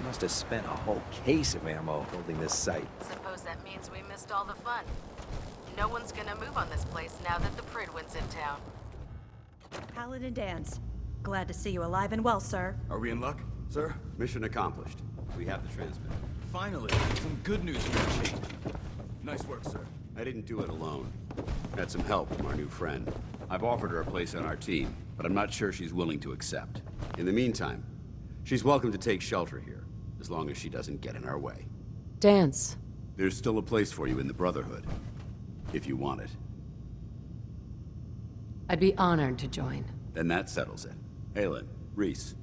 Must have spent a whole case of ammo holding this site. Suppose that means we missed all the fun. No one's gonna move on this place now that the Pridwin's in town. Paladin Dance. Glad to see you alive and well, sir. Are we in luck, sir? Mission accomplished. We have the transmitter. Finally, some good news for a change. Nice work, sir. I didn't do it alone. Had some help from our new friend. I've offered her a place on our team, but I'm not sure she's willing to accept. In the meantime, she's welcome to take shelter here, as long as she doesn't get in our way. Dance. There's still a place for you in the Brotherhood, if you want it. I'd be honored to join. Then that settles it. Halen, Reese,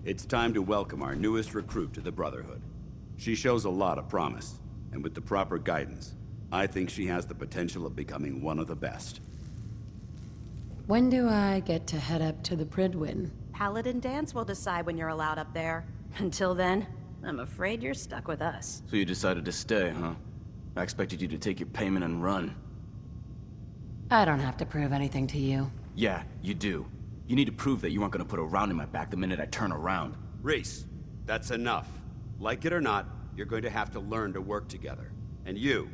it's time to welcome our newest recruit to the Brotherhood. She shows a lot of promise, and with the proper guidance, I think she has the potential of becoming one of the best. When do I get to head up to the Pridwin? Paladin Dance will decide when you're allowed up there. Until then, I'm afraid you're stuck with us. So you decided to stay, huh? I expected you to take your payment and run. I don't have to prove anything to you. Yeah, you do. You need to prove that you aren't gonna put a round in my back the minute I turn around. Reese, that's enough. Like it or not, you're going to have to learn to work together. And you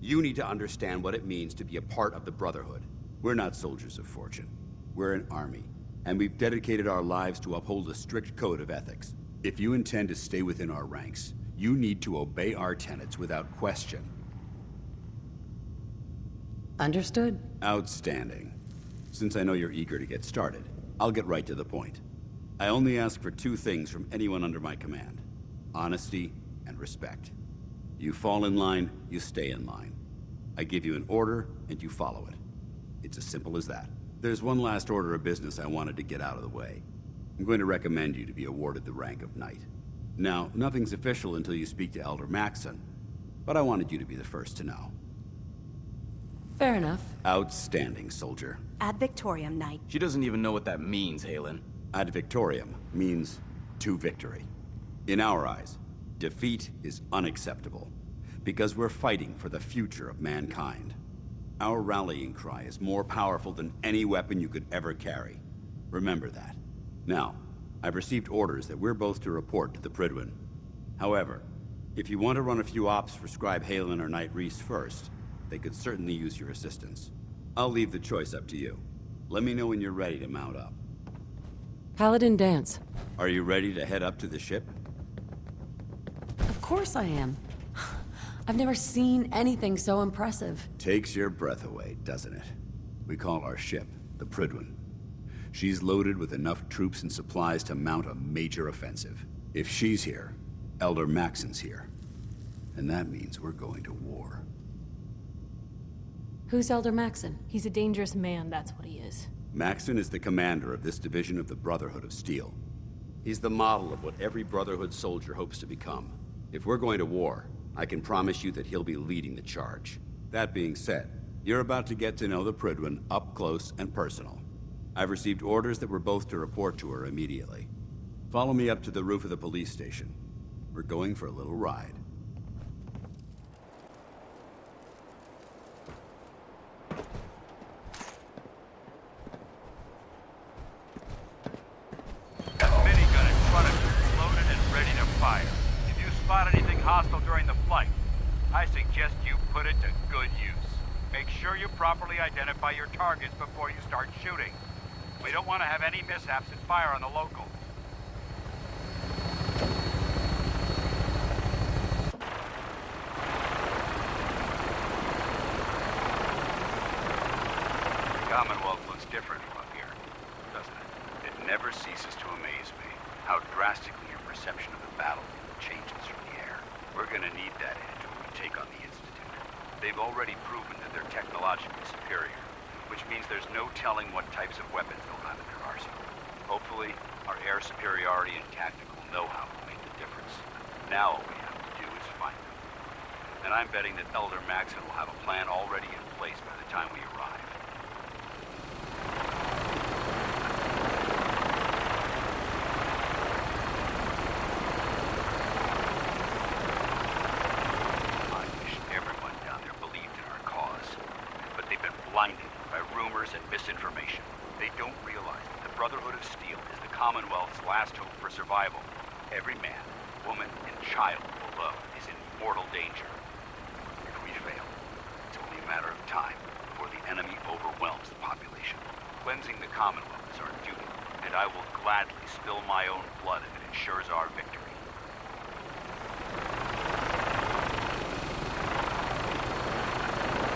need to understand what it means to be a part of the Brotherhood. We're not soldiers of fortune. We're an army, and we've dedicated our lives to uphold a strict code of ethics. If you intend to stay within our ranks, you need to obey our tenets without question. Understood? Outstanding. Since I know you're eager to get started, I'll get right to the point. I only ask for two things from anyone under my command: honesty and respect. You fall in line, you stay in line. I give you an order, and you follow it. It's as simple as that. There's one last order of business I wanted to get out of the way. I'm going to recommend you to be awarded the rank of Knight. Now, nothing's official until you speak to Elder Maxson, but I wanted you to be the first to know. Fair enough. Outstanding, soldier. Ad Victoriam, Knight. She doesn't even know what that means, Halen. Ad Victoriam means to victory. In our eyes, defeat is unacceptable, because we're fighting for the future of mankind. Our rallying cry is more powerful than any weapon you could ever carry. Remember that. Now, I've received orders that we're both to report to the Pridwin. However, if you want to run a few ops for Scribe Halen or Knight Reese first, they could certainly use your assistance. I'll leave the choice up to you. Let me know when you're ready to mount up. Paladin Dance. Are you ready to head up to the ship? Of course I am. I've never seen anything so impressive. Takes your breath away, doesn't it? We call our ship the Pridwin. She's loaded with enough troops and supplies to mount a major offensive. If she's here, Elder Maxson's here. And that means we're going to war. Who's Elder Maxson? He's a dangerous man, that's what he is. Maxson is the commander of this division of the Brotherhood of Steel. He's the model of what every Brotherhood soldier hopes to become. If we're going to war, I can promise you that he'll be leading the charge. That being said, you're about to get to know the Pridwin up close and personal. I've received orders that we're both to report to her immediately. Follow me up to the roof of the police station. We're going for a little ride. That minigun in front of you is loaded and ready to fire. If you spot anything hostile during the flight, I suggest you put it to good use. Make sure you properly identify your targets before you start shooting. We don't want to have any mishaps and fire on the locals. The Commonwealth looks different from up here, doesn't it? It never ceases to amaze me how drastically your perception of the battle changes from the air. We're gonna need that edge when we take on the Institute. They've already proven that they're technologically superior, which means there's no telling what types of weapons they'll have in their arsenal. Hopefully, our air superiority and tactical know-how will make the difference. Now all we have to do is find them. And I'm betting that Elder Maxson will have a plan already in place by the time we arrive. I wish everyone down there believed in our cause, but they've been blinded by rumors and misinformation. They don't realize that the Brotherhood of Steel is the Commonwealth's last hope for survival. Every man, woman, and child below is in mortal danger. If we fail, it's only a matter of time before the enemy overwhelms the population. Cleansing the Commonwealth is our duty, and I will gladly spill my own blood if it ensures our victory.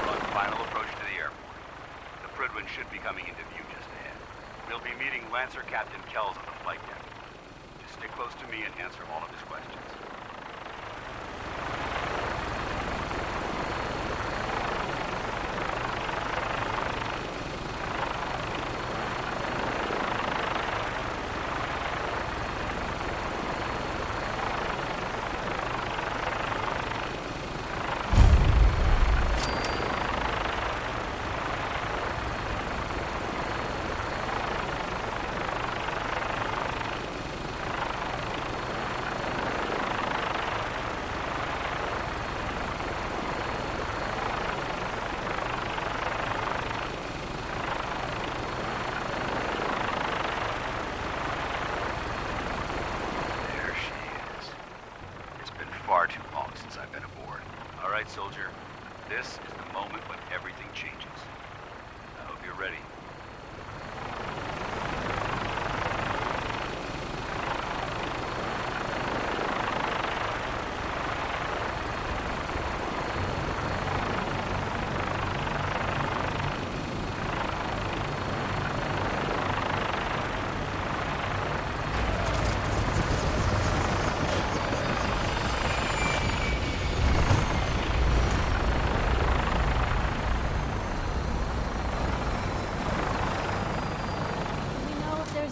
We're on final approach to the airport. The Prydwen should be coming into view just ahead. We'll be meeting Lancer Captain Kells on the flight deck. Just stick close to me and answer all of his questions. Far too long since I've been aboard. All right, soldier. This is the moment when everything changes. I hope you're ready.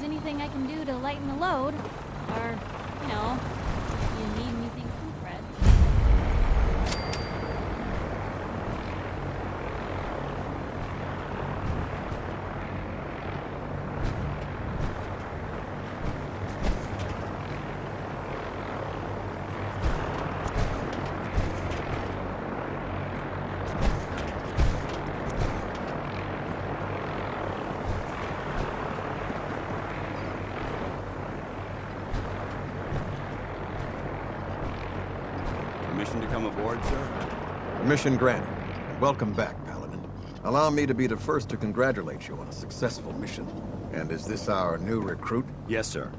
Anything I can do to lighten the load? Or, you know, if you need anything from Fred. Permission to come aboard, sir? Permission granted. Welcome back, Paladin. Allow me to be the first to congratulate you on a successful mission. And is this our new recruit? Yes, sir.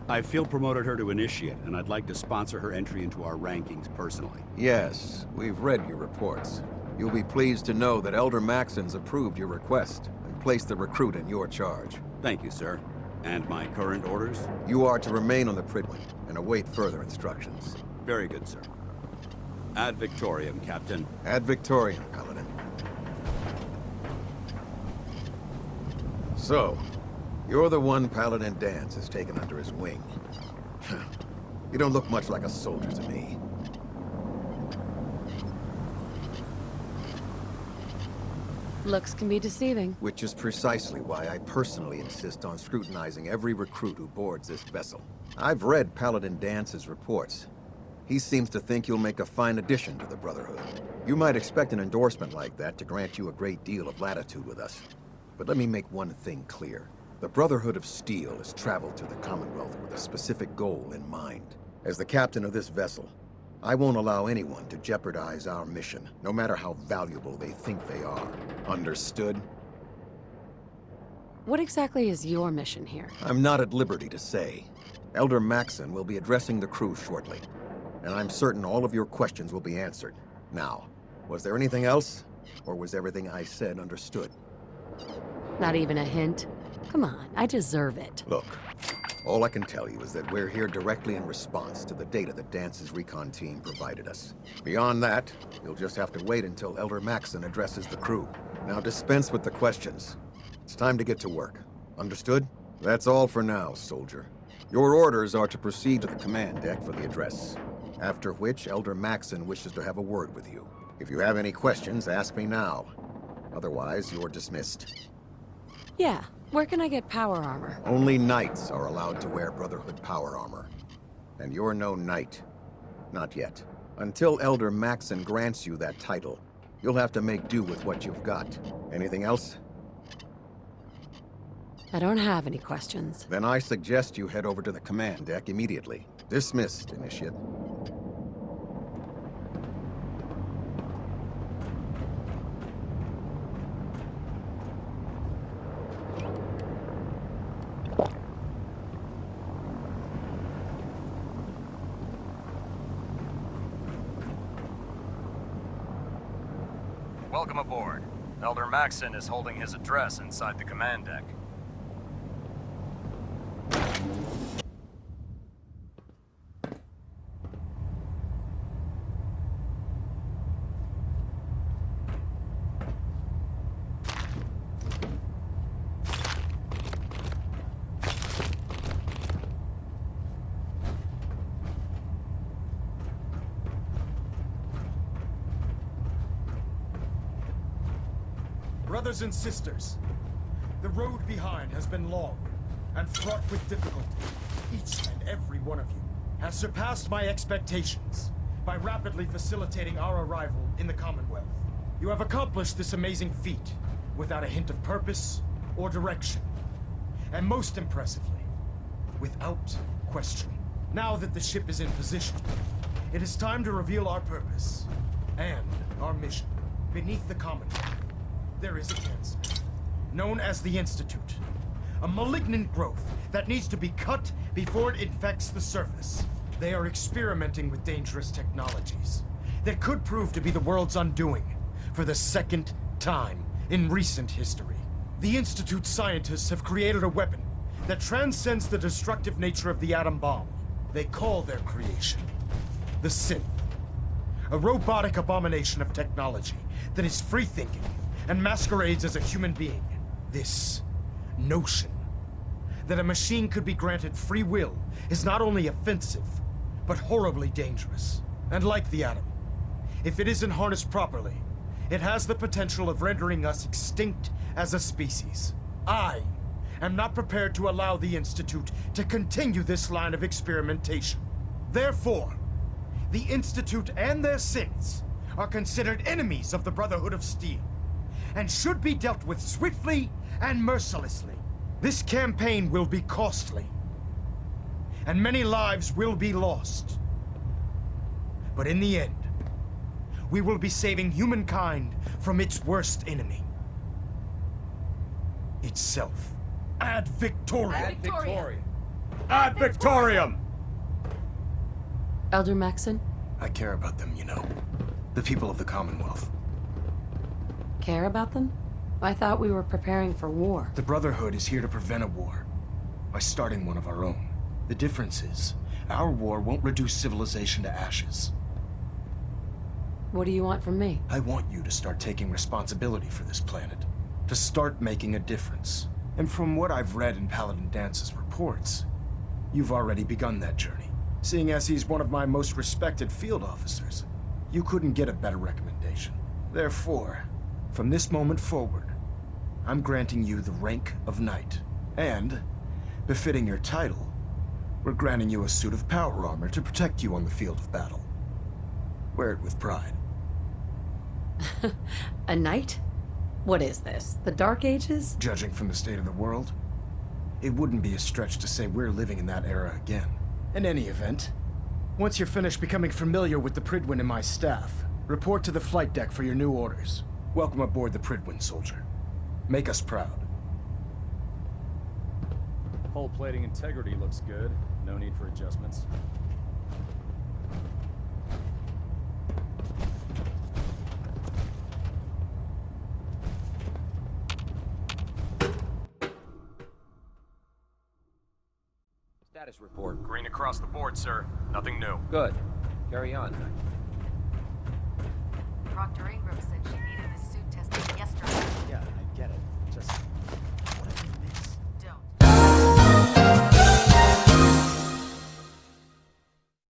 I feel promoted her to initiate, and I'd like to sponsor her entry into our rankings personally. Yes, we've read your reports. You'll be pleased to know that Elder Maxon's approved your request and placed the recruit in your charge. Thank you, sir. And my current orders? You are to remain on the Prydwen and await further instructions. Very good, sir. Ad Victoriam, Captain. Ad Victoriam, Paladin. So, you're the one Paladin Danse has taken under his wing. You don't look much like a soldier to me. Looks can be deceiving. Which is precisely why I personally insist on scrutinizing every recruit who boards this vessel. I've read Paladin Dance's reports. He seems to think you'll make a fine addition to the Brotherhood. You might expect an endorsement like that to grant you a great deal of latitude with us. But let me make one thing clear. The Brotherhood of Steel has traveled to the Commonwealth with a specific goal in mind. As the captain of this vessel, I won't allow anyone to jeopardize our mission, no matter how valuable they think they are. Understood? What exactly is your mission here? I'm not at liberty to say. Elder Maxon will be addressing the crew shortly, and I'm certain all of your questions will be answered. Now, was there anything else? Or was everything I said understood? Not even a hint? Come on, I deserve it. Look, all I can tell you is that we're here directly in response to the data that Dance's recon team provided us. Beyond that, you'll just have to wait until Elder Maxon addresses the crew. Now dispense with the questions. It's time to get to work. Understood? That's all for now, soldier. Your orders are to proceed to the command deck for the address. After which, Elder Maxon wishes to have a word with you. If you have any questions, ask me now. Otherwise, you're dismissed. Yeah, where can I get power armor? Only knights are allowed to wear Brotherhood power armor. And you're no knight. Not yet. Until Elder Maxon grants you that title, you'll have to make do with what you've got. Anything else? I don't have any questions. Then I suggest you head over to the command deck immediately. Dismissed, Initiate. Welcome aboard. Elder Maxson is holding his address inside the command deck. Brothers and sisters, the road behind has been long and fraught with difficulty. Each and every one of you has surpassed my expectations by rapidly facilitating our arrival in the Commonwealth. You have accomplished this amazing feat without a hint of purpose or direction. And most impressively, without question. Now that the ship is in position, it is time to reveal our purpose and our mission. Beneath the Commonwealth, there is a cancer, known as the Institute. A malignant growth that needs to be cut before it infects the surface. They are experimenting with dangerous technologies that could prove to be the world's undoing for the second time in recent history. The Institute's scientists have created a weapon that transcends the destructive nature of the atom bomb. They call their creation the Synth. A robotic abomination of technology that is free-thinking and masquerades as a human being. This notion that a machine could be granted free will is not only offensive, but horribly dangerous. And like the atom, if it isn't harnessed properly, it has the potential of rendering us extinct as a species. I am not prepared to allow the Institute to continue this line of experimentation. Therefore, the Institute and their synths are considered enemies of the Brotherhood of Steel, and should be dealt with swiftly and mercilessly. This campaign will be costly, and many lives will be lost. But in the end, we will be saving humankind from its worst enemy. Itself. Ad Victoriam! Ad Victoriam! Ad Victoriam! Elder Maxson? I care about them, you know. The people of the Commonwealth. Care about them? I thought we were preparing for war. The Brotherhood is here to prevent a war by starting one of our own. The difference is, our war won't reduce civilization to ashes. What do you want from me? I want you to start taking responsibility for this planet. To start making a difference. And from what I've read in Paladin Dance's reports, you've already begun that journey. Seeing as he's one of my most respected field officers, you couldn't get a better recommendation. Therefore, from this moment forward, I'm granting you the rank of Knight. And, befitting your title, we're granting you a suit of power armor to protect you on the field of battle. Wear it with pride. A knight? What is this? The Dark Ages? Judging from the state of the world, it wouldn't be a stretch to say we're living in that era again. In any event, once you're finished becoming familiar with the Pridwin and my staff, report to the flight deck for your new orders. Welcome aboard the Pridwin, soldier. Make us proud. Hull plating integrity looks good. No need for adjustments. Status report. Green across the board, sir. Nothing new. Good. Carry on. Proctor Ingram said she needed this suit tested yesterday. Yeah, I get it.